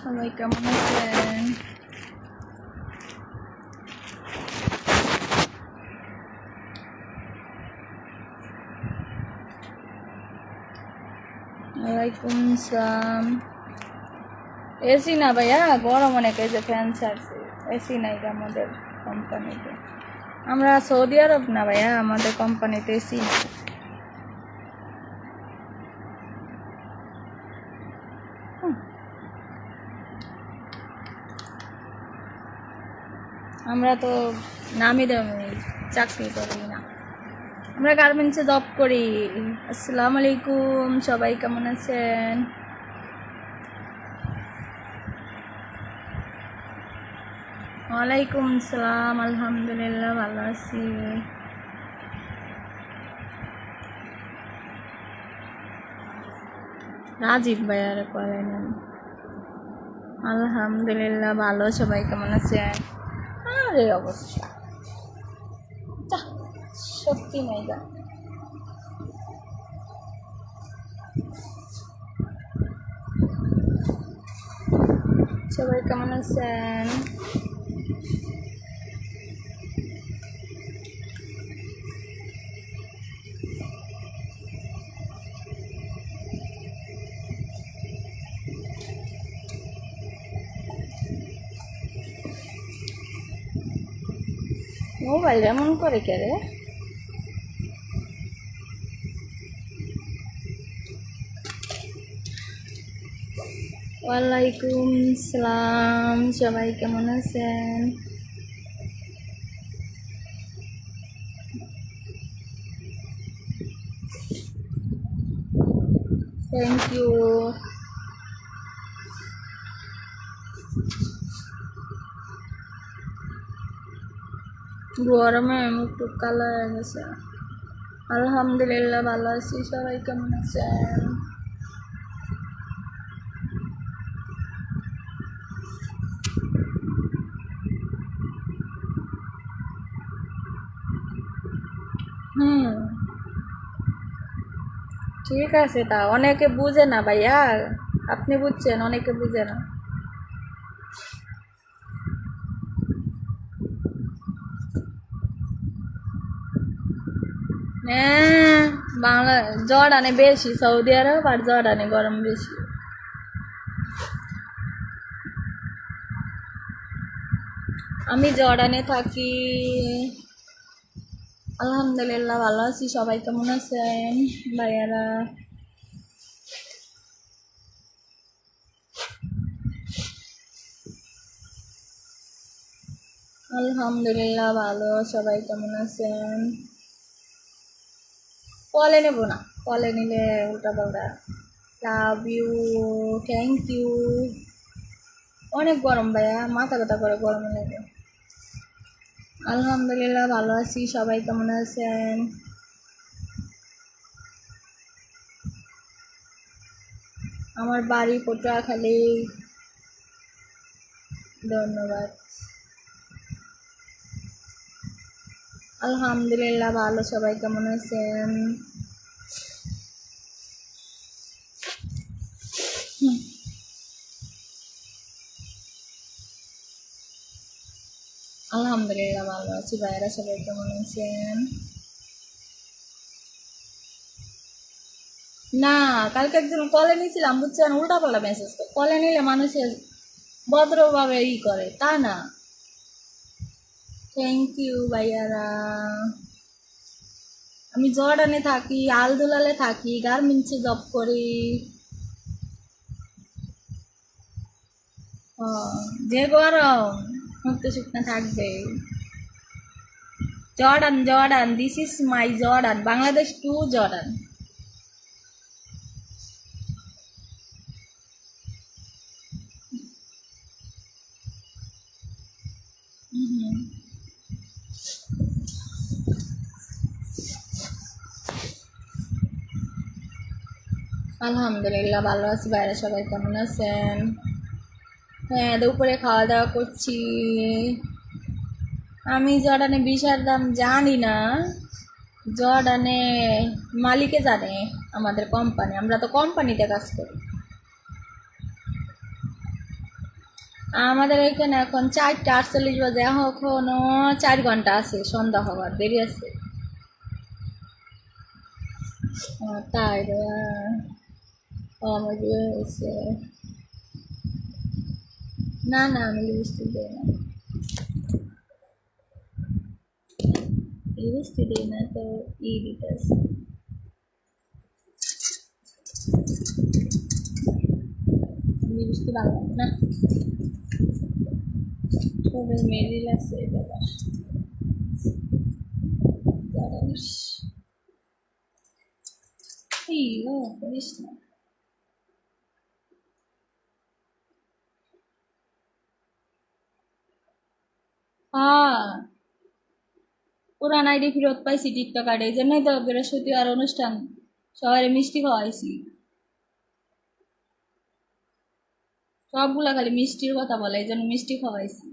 সবাই কেমন আছেন? ওয়ালাইকুম আসসালাম। এসি না ভাইয়া, গরম অনেক, এই যে ফ্যান ছাড়ছে, এসি নাই আমাদের কোম্পানিতে। আমরা সৌদি আরব না ভাইয়া, আমাদের কোম্পানিতে এসি। আমরা তো নামি দামি চাকরি করি না, আমরা গার্মেন্টসে জব করি। আসসালামু আলাইকুম, সবাই কেমন আছেন? ওয়ালাইকুম আসসালাম, আলহামদুলিল্লাহ ভালো আছি। রাজীব ভাইয়ার করেন। আলহামদুলিল্লাহ ভালো, সবাই কেমন আছেন? আরে অবস্থা সত্যি নাই গা। সবাই কেমন আছেন? মোবাইল এমন করে কে রে? ওয়ালাইকুম আসসালাম, সবাই কেমন আছেন? Thank you. গরমে একটু কালো হয়ে গেছে। আলহামদুলিল্লাহ ভালো আছি, সবাই কেমন আছেন? ঠিক আছে, তা অনেকে বুঝে না ভাইয়া, আপনি বুঝছেন, অনেকে বুঝে না। হ্যাঁ, বাংলা জর্ডানে বেশি, সৌদি আরব আর জর্ডানে গরম বেশি। আমি জর্ডানে থাকি। আলহামদুলিল্লাহ ভালো আছি, সবাই কেমন আছেন ভাইয়ারা? আলহামদুলিল্লাহ ভালো, সবাই কেমন আছেন? কলে নেব না, কলে নিলে উল্টা পাল্টা। Love you, thank you. অনেক গরম ভাইয়া, মাথা ব্যথা করে গরমে লাগে। আলহামদুলিল্লাহ ভালো আছি, সবাই কেমন আছেন? আমার বাড়ি পটুয়াখালী। ধন্যবাদ। আলহামদুলিল্লাহ ভালো, সবাই কেমন আছেন? আলহামদুলিল্লাহ ভালো আছি, ভাইয়েরা সবাই কেমন আছেন? না, কালকে একজন কলে নিয়েছিলাম বুঝছেন, উল্টা পাল্টা মেসেজ করে। কলে নিলে মানুষের ভদ্রভাবে করে, তা না। থ্যাংক ইউ ভাইয়ারা। আমি জর্ডানে থাকি, আলদুলালে থাকি, গার্মেন্টসে জব করি। যে গরম, মুক্ত শুকনা থাকবে। Jordan, Jordan, this is my Jordan, Bangladesh to Jordan. আলহামদুলিল্লাহ ভালো আছি, বাইরে সবাই কেমন আছেন? হ্যাঁ, দুপুরে খাওয়া দাওয়া করছি। আমি জর্ডানে ভিসার দাম জানি না, জর্ডানে মালিকে জানে, আমাদের কোম্পানি, আমরা তো কোম্পানিতে কাজ করি। আমাদের এখানে এখন 4:48 বাজে, এখনো 4 ঘন্টা আছে সন্ধ্যা হওয়ার, দেরি আছে। তাই রে, আমার বিয়ে হয়েছে। না না, আমি লিপস্টিক দিই না, লিপস্টিক দিই না তো। দিতেছে লিপস্টিক ভালো লাগে না, তবে মেরিল আছে বাবা। এই ও করিস না। হ্যাঁ, পুরান আইডি ফেরত পাইছি টিকটক আইডি, এই জন্যই তো বৃহস্পতিবার অনুষ্ঠান সবাই মিষ্টি খাওয়াইছি। সবগুলা খালি মিষ্টির কথা বলে, এই জন্য মিষ্টি খাওয়াইছি।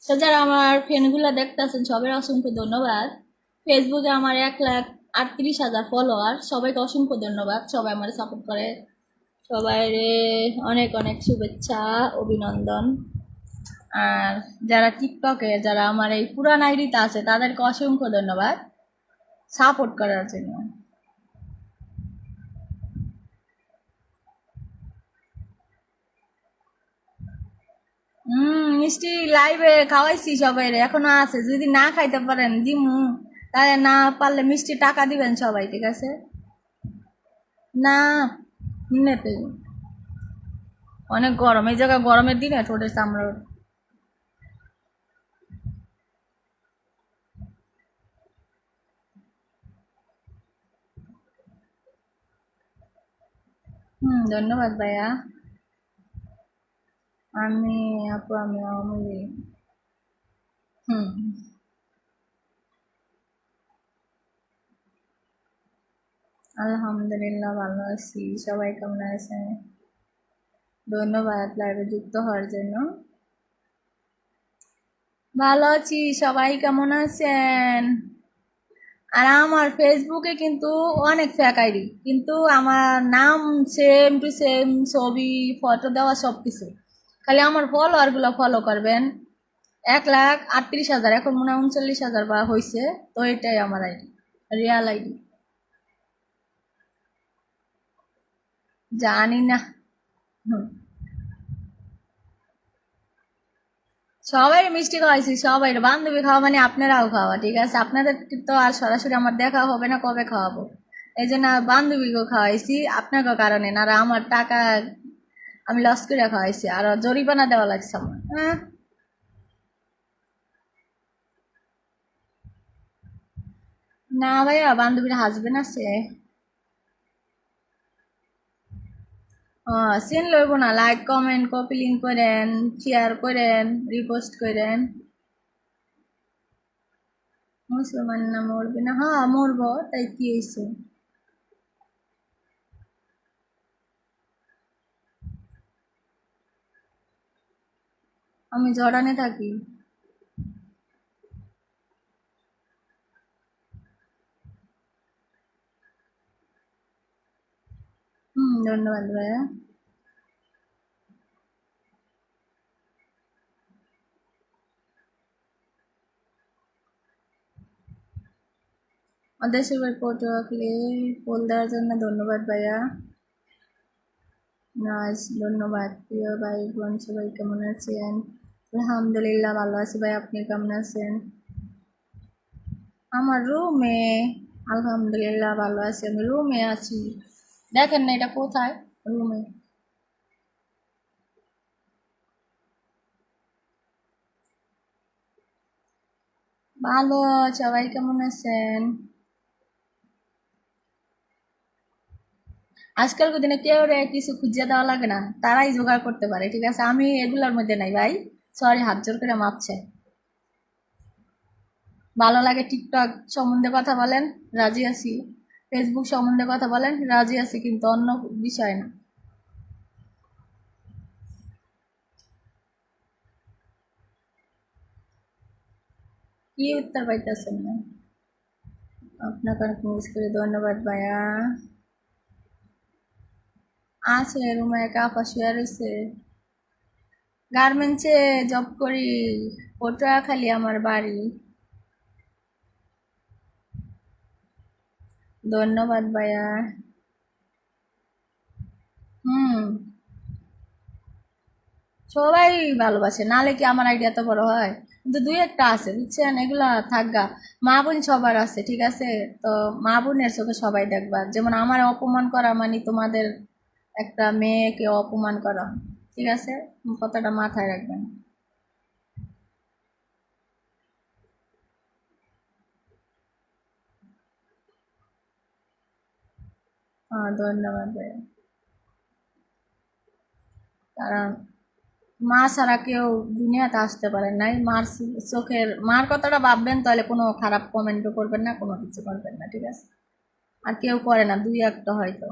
তো যারা আমার ফ্রেন্ডগুলা দেখতেছেন সবাই অসংখ্য ধন্যবাদ। ফেসবুকে আমার 1,38,000 ফলোয়ার, সবাইকে অসংখ্য ধন্যবাদ, সবাই আমার সাপোর্ট করে। সবাই অনেক অনেক শুভেচ্ছা, অভিনন্দন। আর যারা টিকটকে, যারা আমার এই পুরান আইডিতে আছে, তাদেরকে অসংখ্য ধন্যবাদ সাপোর্ট করার জন্য। মিষ্টি লাইভে খাওয়াইছি সবাই, এখনো আছে, যদি না খাইতে পারেন দিমু, তাহলে না পারলে মিষ্টি টাকা দিবেন সবাই, ঠিক আছে? না, এমনিতে অনেক গরম এই জায়গায়, গরমের দিনে ঠোঁটের চামড়া। ধন্যবাদ ভাইয়া। আমি আপু, আমি অমলি। হুম। আলহামদুলিল্লাহ ভালো আছি, সবাই কেমন আছেন? ধন্যবাদ লাইভে যুক্ত হওয়ার জন্য। ভালো আছি, সবাই কেমন আছেন? আর আমার ফেসবুকে কিন্তু অনেক ফেক আইডি, কিন্তু আমার নাম সেম টু সেম, ছবি ফটো দেওয়া সব কিছু, খালি আমার ফলোয়ারগুলো ফলো করবেন। 1,38,000, এখন মনে হয় 39,000 বা হয়েছে। তো এটাই আমার আইডি, রিয়াল আইডি। জানি না। হুম। সবাই মিষ্টি খাওয়াইছি, সবাই বান্ধবী খাওয়া মানে আপনারাও খাওয়া, ঠিক আছে? আপনাদের তো আর সরাসরি আমার দেখা হবে না, কবে খাওয়াবো? এই জন্য বান্ধবীকেও খাওয়াইছি, আপনাকেও কারণে না, আর আমার টাকা আমি লস করে খাওয়াইছি, আর জরিমানা দেওয়া লাগছে আমার। হ্যাঁ। না ভাইয়া, বান্ধবীর হাজবেন্ড আছে। সিন লইব না, লাইক কমেন্ট কপি লিঙ্ক করেন, শেয়ার করেন, রিপোস্ট করেন। মুসলমান না মরবে না? হ্যাঁ মরবো, তাই কি হয়েছে? আমি জর্ডানে থাকি। ধন্যবাদ ভাইয়া। দেশের বাড়ি পটুয়াখালী, ফুল দেওয়ার জন্য ধন্যবাদ ভাইয়া। নাইস, ধন্যবাদ। প্রিয় ভাই বোন সবাই কেমন আছেন? আলহামদুলিল্লাহ ভালো আছি ভাই, আপনি কেমন আছেন? আমার রুমে, আলহামদুলিল্লাহ ভালো আছি, আমি রুমে আছি। দেখেন না এটা কোথায়? রুমে। ভালো, সবাই কেমন আছেন? আজকালকার দিনে কেউ রে কিছু খুঁজে দেওয়া লাগে না, তারাই জোগাড় করতে পারে, ঠিক আছে? আমি এগুলোর মধ্যে নাই ভাই, সরি, হাত জোর করে মাপছে। ভালো লাগে টিকটক সম্বন্ধে কথা বলেন, রাজি আছি। ফেসবুক সম্বন্ধে কথা বলেন, রাজি আছি, কিন্তু অন্য বিষয় না। কি উত্তর পাইতেছেন না? আপনাকে অনেক মিস করি, ধন্যবাদ ভাইয়া। আছে রুমে একা আপা শুয়ে রয়েছে। গার্মেন্টসে জব করি, পটুয়াখালী আমার বাড়ি। ধন্যবাদ ভাইয়া। হুম, সবাই ভালোবাসে, নালে কি আমার আইডিয়া তো বড় হয়? কিন্তু দুই একটা আছে বুঝছেন, এগুলা থাকগা। মা বোন সবার আছে, ঠিক আছে? তো মা বোনের চোখে সবাই দেখবা, যেমন আমার অপমান করা মানে তোমাদের একটা মেয়েকে অপমান করা, ঠিক আছে? কথাটা মাথায় রাখবেন। হ্যাঁ, ধন্যবাদ ভাইয়া। কারণ মা ছাড়া কেউ দুনিয়াতে আসতে পারে নাই। মার চোখের মার কথাটা ভাববেন, তাহলে কোনো খারাপ কমেন্টও করবেন না, কোনো কিছু করবেন না, ঠিক আছে? আর কেউ করে না, দুই একটা হয়তো।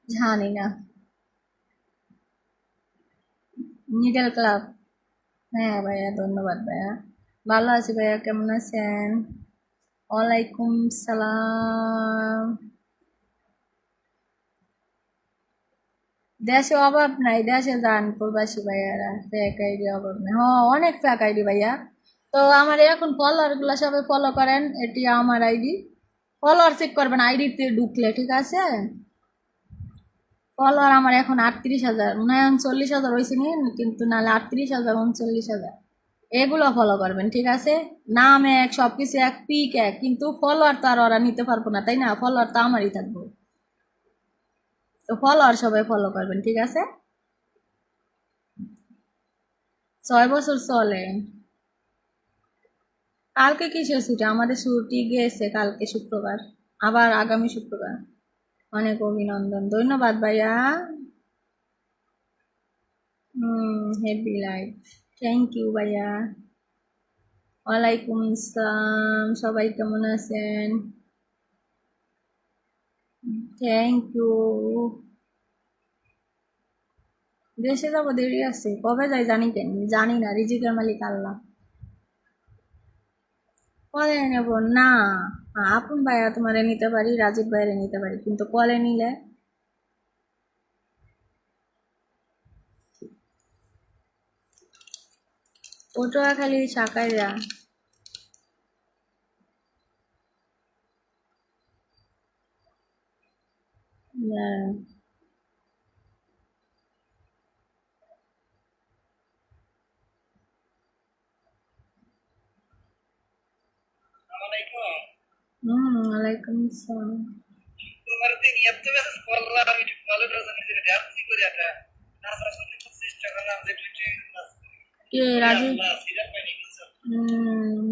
জানি না। Needle club. হ্যাঁ ভাইয়া, ধন্যবাদ ভাইয়া। ভালো আছি ভাইয়া, কেমন আছেন? ওয়ালাইকুম সালাম। দেশে অভাব নাই, দেশে যান প্রবাসী ভাইয়ারা, ফেক আইডি অভাব নাই। হ্যাঁ, অনেক ফেক আইডি ভাইয়া। তো আমার এখন ফলোয়ার গুলা সবাই ফলো করেন, এটি আমার আইডি। ফলোয়ার চেক করবেন আইডিতে ঢুকলে, ঠিক আছে? ফলোয়ার আমার এখন 38,000, মনে হয় 39,000 হয়েছে নি, কিন্তু নাহলে 38,000, 39,000। এগুলো ফলো করবেন, ঠিক আছে? নাম এক, সবকিছু এক, পিক এক, কিন্তু ফলোয়ার তো আর ওরা নিতে পারবো না, তাই না? ফলোয়ার তো আমারই থাকবো। তো ফলোয়ার সবাই ফলো করবেন, ঠিক আছে? 6 বছর চলে। কালকে কিসের ছুটি? আমাদের ছুটি গেছে কালকে শুক্রবার, আবার আগামী শুক্রবার। অনেক অভিনন্দন, ধন্যবাদ ভাইয়া। Happy life. থ্যাংক ইউ ভাইয়া। ওয়ালাইকুম আসসালাম, সবাই কেমন আছেন? Thank you. দেশে যাবো, দেরি আছে, কবে যাই জানি কেন জানি না, রিজিকের মালিক আল্লাহ। কলে নেব না? আপন ভাইয়া তোমারে নিতে পারি, রাজীব ভাইয়ের নিতে পারি, কিন্তু কলে নিলে পটুয়াখালী সাকাইরা। হ্যাঁ। ওয়ালাইকুম আসসালাম। কে রাজীব? হুম,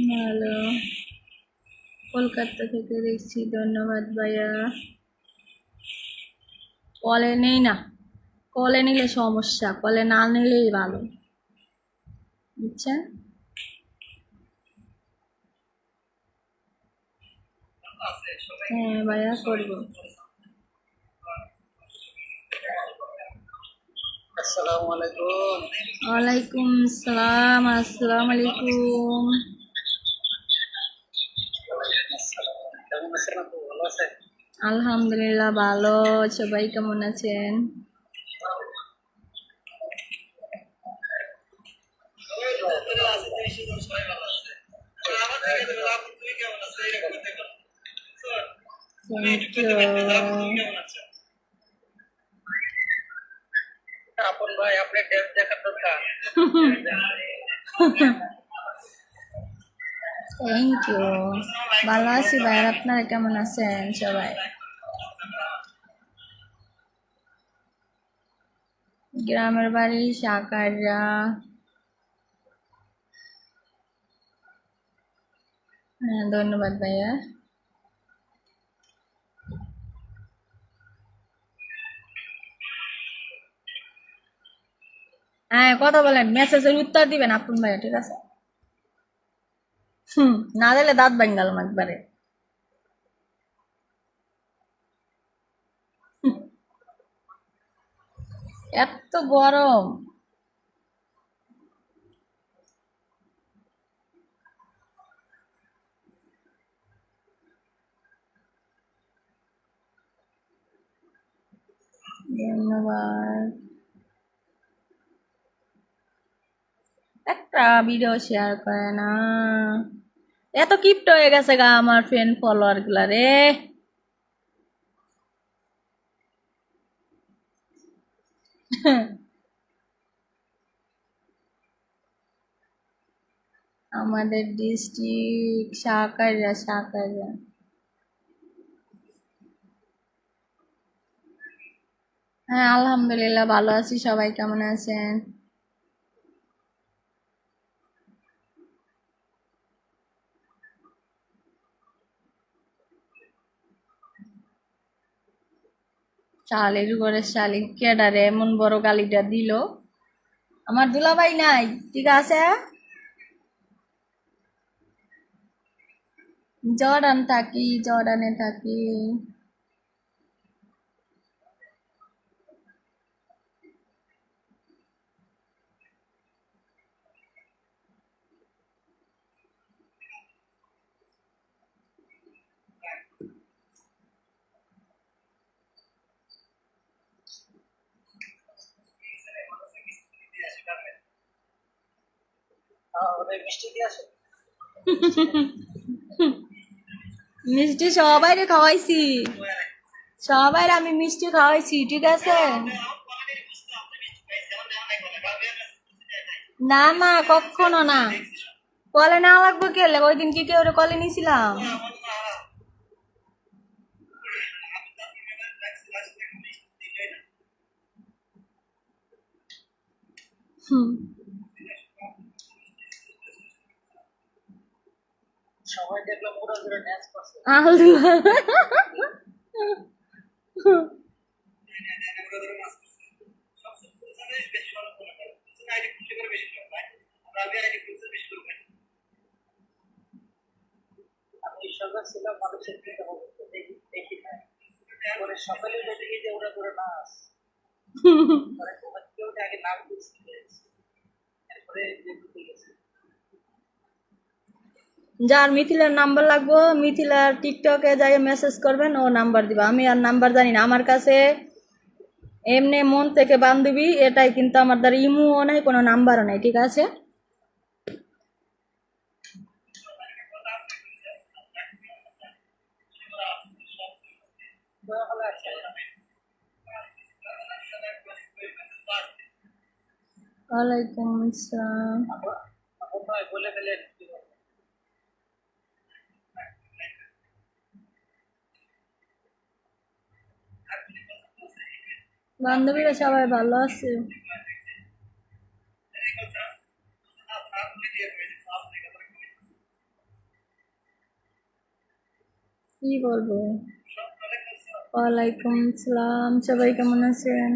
ভালো। কলকাতা থেকে দেখছি, ধন্যবাদ ভাইয়া। কলে নেই না, কলে নিলে সমস্যা, কলে না নিলেই ভালো, বুঝছেন? হ্যাঁ ভাইয়া, করবো। ওয়ালাইকুম আসসালাম, আসসালামু আলাইকুম। আলহামদুলিল্লাহ ভালো, সবাই কেমন আছেন? Thank you. Thank you. ভালো আছি ভাই, আর আপনারা কেমন আছেন সবাই? গ্রামের বাড়ি সাকাররা। হ্যাঁ, ধন্যবাদ ভাইয়া। হ্যাঁ, কথা বলেন, মেসেজের উত্তর দিবেন আপন ভাইয়া, ঠিক আছে? না দিলে দাঁত ভাঙ্গাল একবারে। এত গরম। ধন্যবাদ। একটা ভিডিও শেয়ার করে না, এত কিপ্ট হয়ে গেছে গা আমার ফ্রেন্ড ফলোয়ার গুলা রে। আমাদের ডিস্ট্রিক্ট সাকাইরা, সাকাইরা। হ্যাঁ আলহামদুলিল্লাহ ভালো আছি, সবাই কেমন আছেন? শালির ঘরে শালি কেডারে এমন বড় গালিটা দিল? আমার দুলাভাই নাই, ঠিক আছে। জর্ডান থাকি, জর্ডানে থাকি। মিষ্টি সবাইরে খাওয়াইছি, সবাইরে আমি মিষ্টি খাওয়াইছি, ঠিক আছে। না না কখনো না, কলে না লাগবে কেলে, ওই দিন কি কেউ কলে নিছিলাম? হুম। আল্লাহ। যার মিথিলার নাম্বার লাগবো, মিথিলার টিকটকে যাই মেসেজ করবেন, ও নাম্বার দিবা। আমি আর নাম্বার জানি না, আমার কাছে এমনি মন থেকে বান্ধবী এটাই, কিন্তু আমার দ্বারা ইমুও নাই, কোনো নাম্বারও নাই, ঠিক আছে। ওয়ালাইকুম আসসালাম। বান্ধবীরা সবাই ভালো আছে। কি বলবো? ওয়ালাইকুম আসসালাম, সবাই কেমন আছেন?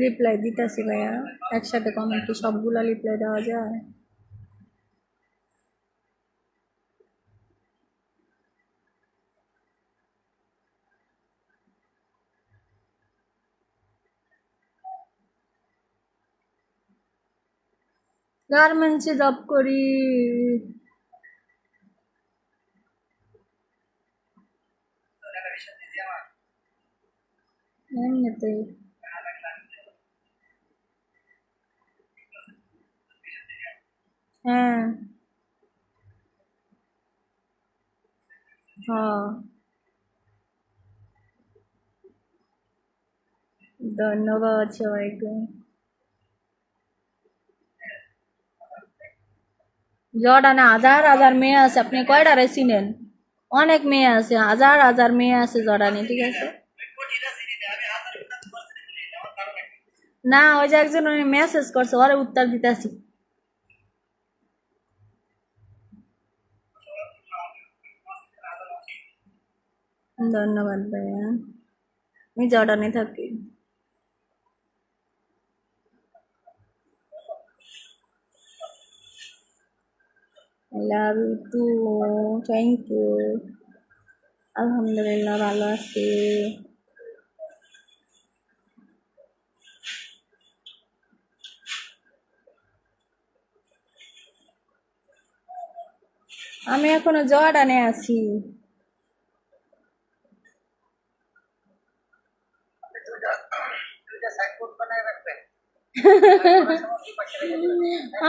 রিপ্লাই দিতেছি ভাইয়া, একসাথে কমেন্ট কি সবগুলা রিপ্লাই দেওয়া যায়? গার্মেন্টসে জব করি। এমনিতেই। হ্যাঁ। হ্যাঁ। ধন্যবাদ সবাইকে। জর্ডানে হাজার হাজার মেয়ে আছে, আপনি কয়টারে চিনেন? অনেক মেয়ে আছে, হাজার হাজার মেয়ে আছে জর্ডানে, ঠিক আছে। না, ওই যে একজন মেসেজ করছে, ওরে উত্তর দিতেছি। ধন্যবাদ ভাইয়া, আমি জর্ডানে থাকি। I love you too. Thank you. আলহামদুলিল্লাহ ভালো আছি। আমি এখনো জর্ডানে আছি।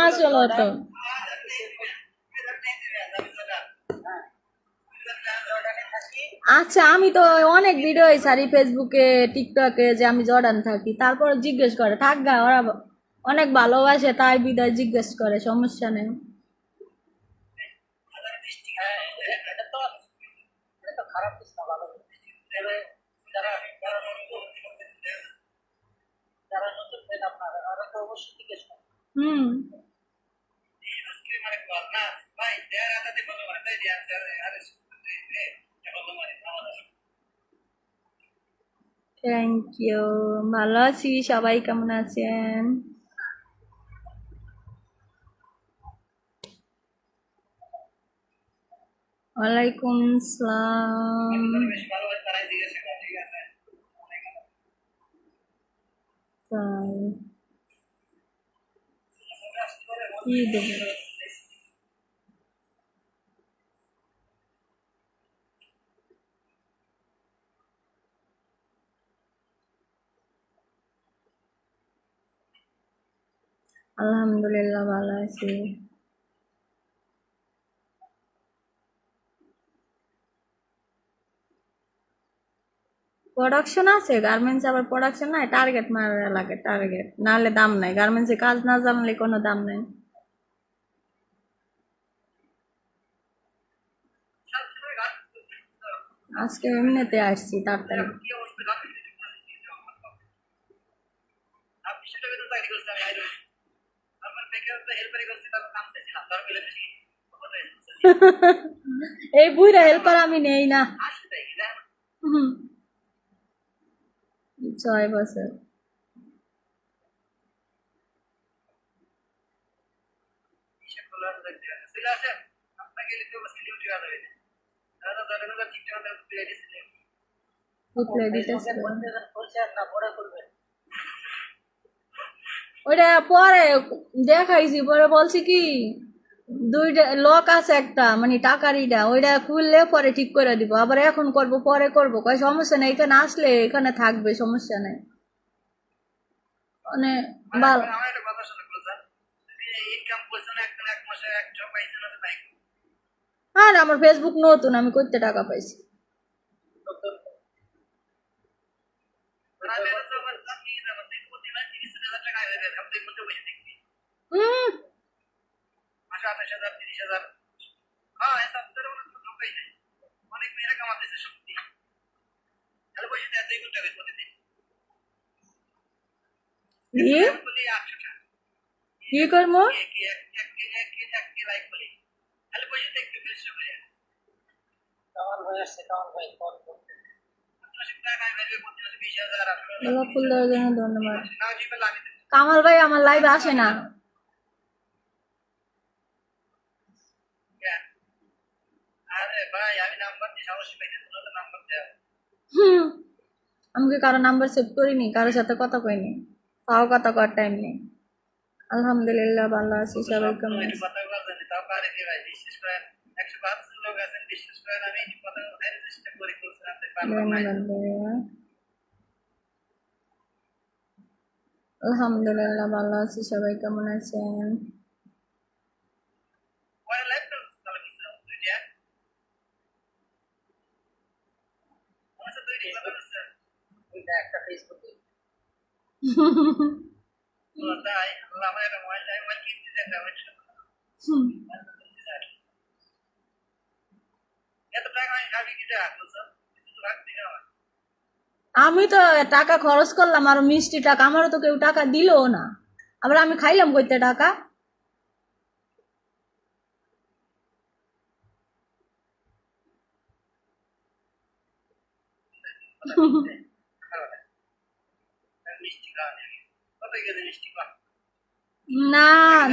আসলে তো আচ্ছা, আমি তো অনেক ভিডিও ছাড়ি ফেসবুকে টিকটকে যে আমি জর্ডান থাকি, তারপর জিজ্ঞেস করে থাক গা, ওরা অনেক ভালোবাসে তাই বিদায় জিজ্ঞেস করে, সমস্যা নেই। হুম। Thank you. ভালো আছি, সবাই কেমন আছেন? ওয়ালাইকুম আসসালাম। তাই কি দেবো? আলহামদুলিল্লাহ ভালো আছি। প্রোডাকশন আছে গার্মেন্টস, আবার প্রোডাকশন নাই, টার্গেট মারা লাগে, টার্গেট নাহলে দাম নাই, গার্মেন্টসে কাজ না জানলে কোনো দাম নাই। আজকে এমনিতে আসছি তাড়াতাড়ি। এই বুইরা হেল্পার আমি নেই না। হুম, 6 বছর। উঠলে দিতেছে। ওইটা পরে দেখাইছি, পরে বলছি কি দুইটা লক আছে একটা, মানে টাকার ইটা, ওইটা খুললে পরে ঠিক করে দিব, আবার এখন করব পরে করব, কয় সমস্যা নেই, এখানে আসলে এখানে থাকবে, সমস্যা নেই। মানে ভালো। আর আমার ফেসবুক নতুন, আমি করতে টাকা পাইছি। হুম। কি কি করবো? গোলাপ ফুল দেওয়ার জন্য ধন্যবাদ। কামাল ভাই আমার লাইভে আসে না। হুম। আমি কি কারো নাম্বার সেভ করিনি, কারোর সাথে কথা কইনি, তাও কথা কর টাইম নেই। আলহামদুলিল্লাহ ভালো আছি, সবাই কেমন আছে? ধন্যবাদ ভাইয়া। আলহামদুলিল্লাহ ভালো আছি, সবাই কেমন আছেন? হুম। আমি তো টাকা খরচ করলাম, আর মিষ্টি টাকা আমারও তো কেউ টাকা দিলও না, আবার আমি খাইলাম কইতে টাকা। না,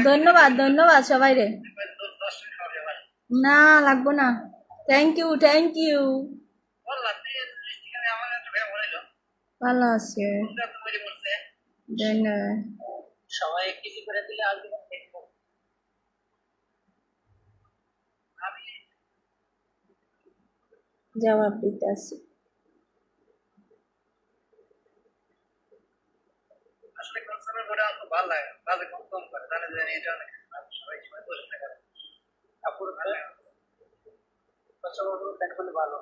ধন্যবাদ ধন্যবাদ সবাই রে। না, লাগবো না। Thank you thank you. ভালো আছে। ধন্যবাদ। জবাব দিতে আসছি। আসলে কনসার্নের বড় আমার ভালো লাগে, কাজে কম কম করে জানে যে এই জন্য সবাই সবাই বসে থাকে আপুর ভালো লাগে কষ্ট করে দেখ বলে ভালো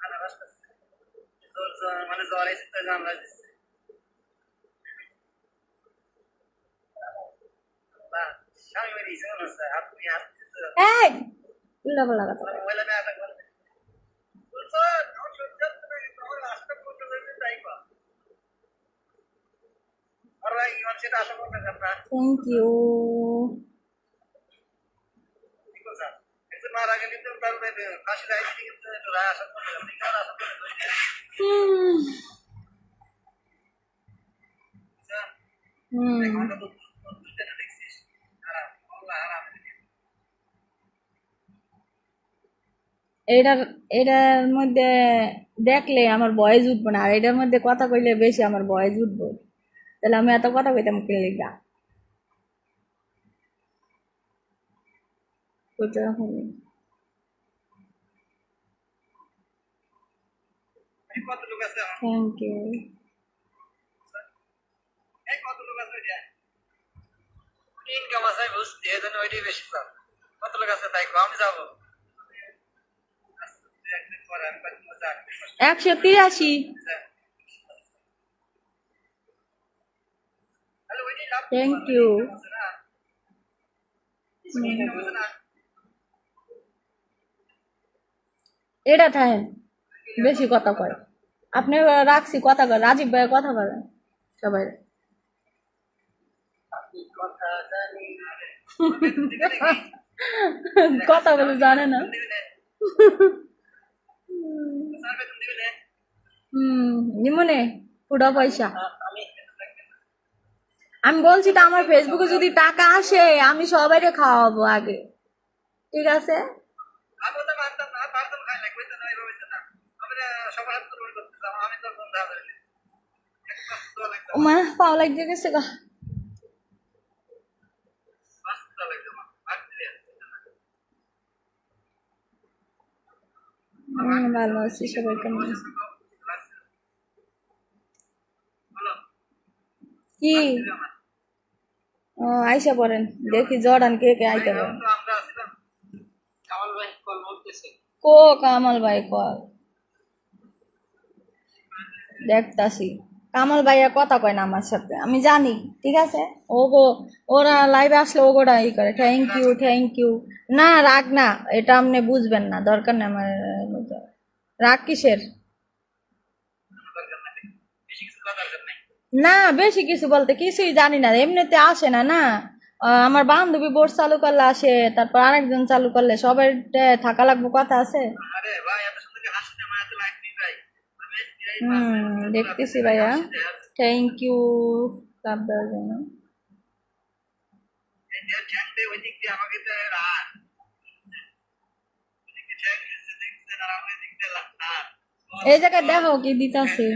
আনা রাস্তা মানে জ্বর এসে তো জানলা দিচ্ছে না স্বামী মেরে ইসে না স্যার আপনি আসতে এই উল্টাপাল্টা কথা বলে। মোবাইলে না আটা করে বলছো আমার সহ্য হচ্ছে না তোমার রাস্তা করতে যাবে তাই বা আর ভাই ইমান সেটা আশা করতে না থ্যাংক ইউ। ঠিক আছে একটু মারা গেলে তো তার ফাঁসি রাইতে কিন্তু একটু রায় আশা করতে না ঠিক আছে আশা করতে হুম এটার এটার মধ্যে দেখলে আমার ভয়েস উঠবো না, আর এটার মধ্যে কথা কইলে বেশি আমার ভয়েস উঠবো, তাহলে আমি এত কথা কইতাম কে লিগা কইতে হবে। কত লোক আছে থ্যাংক ইউ। এই কত লোক আছে যা ইনকাম আছে বুঝতে এজন্য ওইটাই বেশি চাপ কত লোক আছে তাই আমি যাবো 183। Thank you. এটা থাকে বেশি কথা কয়, আপনি রাখছি কথা কয়, রাজীব ভাই কথা বলেন সবাই। কথা বলে জানে না। নিমনে পুরা পয়সা আমি বলছি তো, আমার ফেসবুকে যদি টাকা আসে আমি সবাইকে খাওয়াবো আগে, ঠিক আছে? মা পাও লাগিয়ে গেছে গা। ভালো আছি, সবাই কেমন আছে? কি ও আইসা পড়েন, দেখি জর্ডান কে কে আইতে পারেন। কো কামাল ভাই কল দেখতাছি, কামাল ভাইয়া কথা কয় না আমার সাথে, আমি জানি, ঠিক আছে? ওগো ওরা লাইভে আসলে ওগোটা ই করে থ্যাংক ইউ থ্যাংক ইউ। না রাগ না, এটা আপনি বুঝবেন না, দরকার নেই আমার রাগ কিসের। না বেশি কিছু বলতে কিছুই জানি না, এমনিতে আসে না না। আমার বান্ধবী বোর্ড চালু করলে আসে, তারপর আরেকজন চালু করলে সবার থাকা লাগবে, কথা আছে। দেখতেছি ভাইয়া, থ্যাংক ইউ লাভ দেওয়ার জন্য। এই জায়গায় দেখো কি দিতেছে।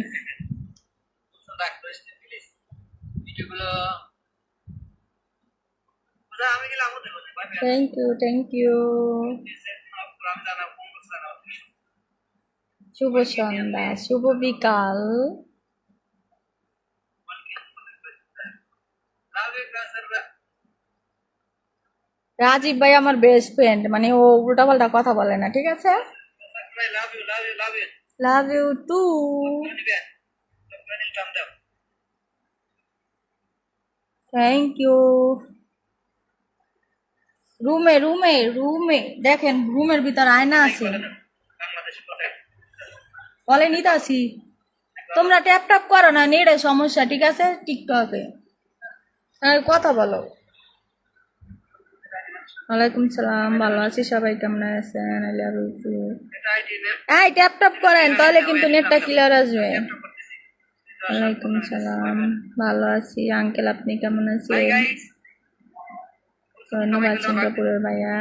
Thank you thank you. শুভ সন্ধ্যা, শুভ বিকাল। রাজীব ভাই আমার বেস্ট ফ্রেন্ড, মানে ও উল্টা পাল্টা কথা বলে না, ঠিক আছে? Love you too. Thank you. রুমে রুমে রুমে দেখেন, রুমের ভিতর আয়না আছে, বলে নিতে আসি। তোমরা ট্যাপ ট্যাপ করো না, নেড়ে সমস্যা, ঠিক আছে? টিকটকে কথা বলো। ওয়ালাইকুম সালাম, ভালো আছি, সবাই কেমন আছেন? I love you. এই ট্যাপ ট্যাপ করেন, তাহলে কিন্তু নেটটা ক্লিয়ার আসবে। ওয়ালাইকুম সালাম, ভালো আছি আঙ্কেল, আপনি কেমন আছেন? ধন্যবাদ সিঙ্গাপুরের ভাইয়া।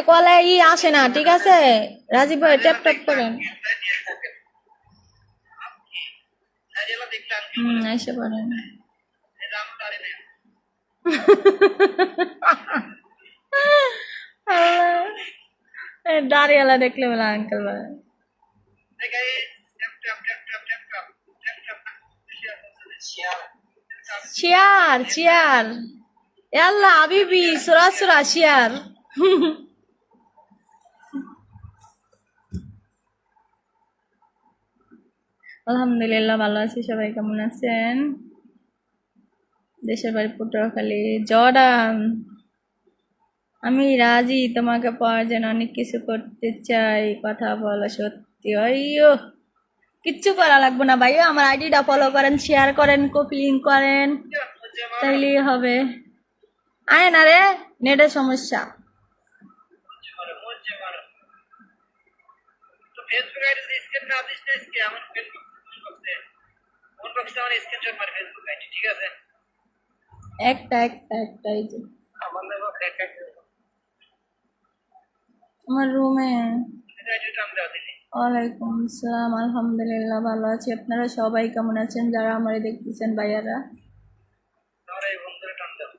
কলে আসে না, ঠিক আছে? রাজীব ভাই ট্যাপ ট্যাপ করেন। এসে পড়েন। দাঁড়িয়ালা দেখলে বলে আঙ্কেল বলে Hey guys, tap. Share. Chair chair ইয়াল্লা আবিবি সুরা সুরা চেয়ার আলহামদুলিল্লাহ ভালো আছি, সবাই কেমন আছেন? দেশের বাড়ি পটুয়াখালী। জর্ডান, আমি রাজি তোমাকে পাওয়ার জন্য, অনেক কিছু করতে চাই, কথা বলো সত্যি। অಯ್ಯো কিচ্ছু করা লাগবে না ভাইয়া, আমার আইডিটা ফলো করেন, শেয়ার করেন, কপি লিঙ্ক করেন, তাইলেই হবে। আয় না রে, নেটের সমস্যা। तो फेसबुक आईडी से स्क्रीन ना दिस ना इसके আমার ফেসবুক বক্সে কোন বক্সে আমার স্ক্রিনশট মার ফেসবুক আইডি ঠিক আছে একটা এই যে আমার নাম ক্র্যাক আমার রুমে। এটা আইডিটা আমি দাও দিলি ওয়ালাইকুম আসসালাম, আলহামদুলিল্লাহ ভালো আছি, আপনারা সবাই কেমন আছেন যারা আমারে দেখতেছেন ভাইয়ারা? তোমরা এই বন্ধুরে টান দাও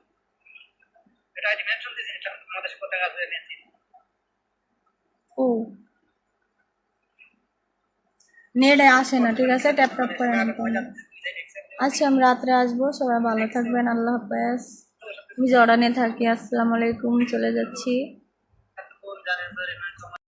এটা আইডি মেনশন দিছি এটা আমাদের সাথে কথা আছে মেসেজ ও নেটে আসে না, ঠিক আছে ট্যাপ ট্যাপ করে নিতে। আচ্ছা আমি রাত্রে আসবো, সবাই ভালো থাকবেন, আল্লাহ হাফেজ। আমি জর্ডানে থাকি, আসসালামু আলাইকুম, চলে যাচ্ছি। কোন জানেন স্যার